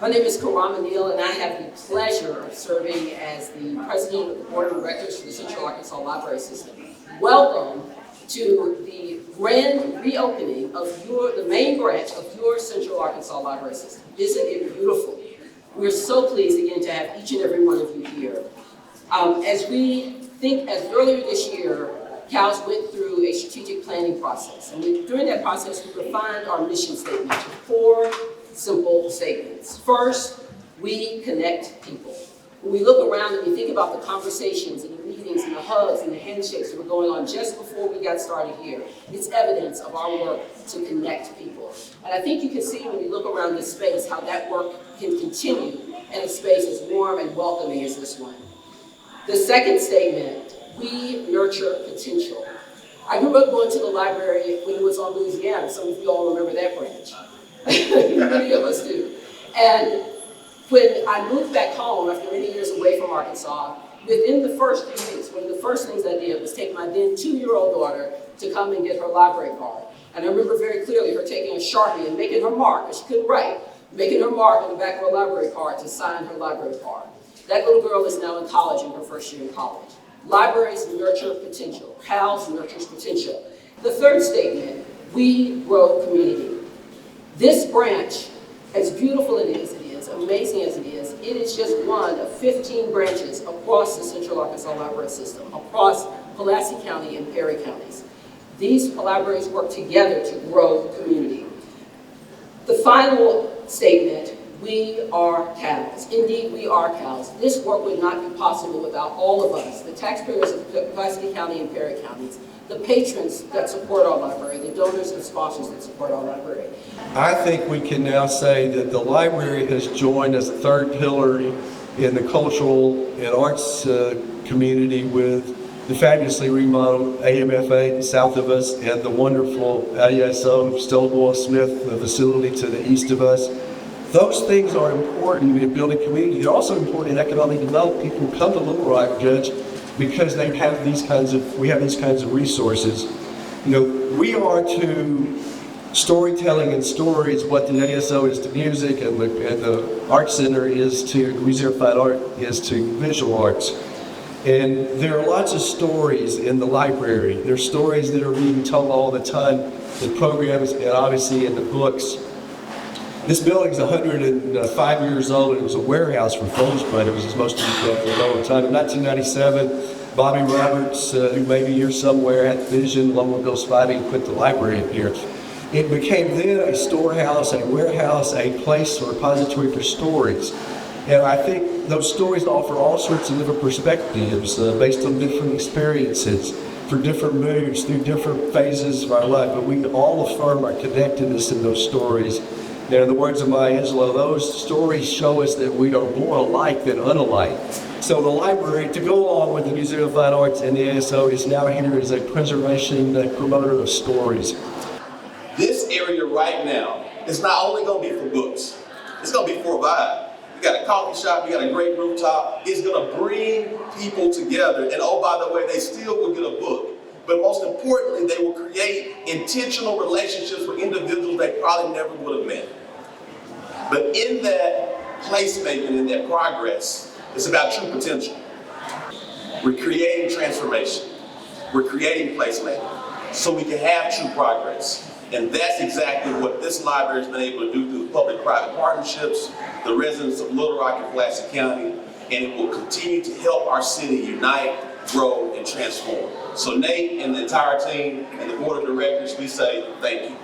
My name is Karama Neal, and I have the pleasure of serving as the president of the board of directors for the Central Arkansas Library System. Welcome to the grand reopening of the main branch of your Central Arkansas Library System. Isn't it beautiful? We're so pleased again to have each and every one of you here. As earlier this year, CALS went through a strategic planning process, and during that process, we refined our mission statement to 4 simple statements. First, we connect people. When we look around and we think about the conversations and the meetings and the hugs and the handshakes that were going on just before we got started here, it's evidence of our work to connect people. And I think you can see when you look around this space how that work can continue in a space as warm and welcoming as this one. The second statement, we nurture potential. I grew up going to the library when it was on Louisiana. Some of you all remember that branch. Many of us do. And when I moved back home after many years away from Arkansas, within the first few weeks, one of the first things I did was take my then 2-year-old daughter to come and get her library card. And I remember very clearly her taking a Sharpie and making her mark, because she couldn't write, making her mark on the back of her library card to sign her library card. That little girl is now in college, in her first year in college. Libraries nurture potential. CALS nurtures potential. The third statement, we grow community. This branch, as beautiful it is, amazing as it is just one of 15 branches across the Central Arkansas Library System, across Pulaski County and Perry counties. These libraries work together to grow community. The final statement, we are CALS. Indeed, we are CALS. This work would not be possible without all of us, the taxpayers of Pulaski County and Perry counties, the patrons that support our library, the donors and sponsors that support our library. I think we can now say that the library has joined as a third pillar in the cultural and arts community with the fabulously remodeled AMFA south of us and the wonderful ISO Stonewall Smith facility to the east of us. Those things are important in building community. They're also important in economic development. People come to Little Rock, Judge, because we have these kinds of resources. You know, we are to storytelling and stories what the ASO is to music and the Art Center is to Museum of Fine Art is to visual arts. And there are lots of stories in the library. There are stories that are being told all the time in programs and obviously in the books. This building is 105 years old, and it was a warehouse for Foldsprite. It was, as most of you know, for a long time. In 1997, Bobby Roberts, who may be here somewhere, had the vision, along with Bill Spivey, to put the library up here. It became then a storehouse, a warehouse, a place, a repository for stories. And I think those stories offer all sorts of different perspectives based on different experiences, for different moods, through different phases of our life. But we all affirm our connectedness in those stories. Now, in the words of Maya Angelou, those stories show us that we are more alike than unalike. So the library, to go along with the Museum of Fine Arts and the ASO, is now here as a preservation promoter of stories. This area right now is not only going to be for books, it's going to be for a vibe. You got a coffee shop, you got a great rooftop. It's going to bring people together. And oh, by the way, they still will get a book. But most importantly, they will create intentional relationships with individuals they probably never would have met. But in that placemaking, in that progress, it's about true potential. We're creating transformation. We're creating placemaking so we can have true progress. And that's exactly what this library has been able to do through public-private partnerships, the residents of Little Rock and Pulaski County, and it will continue to help our city unite, grow, and transform. So Nate and the entire team and the board of directors, we say thank you.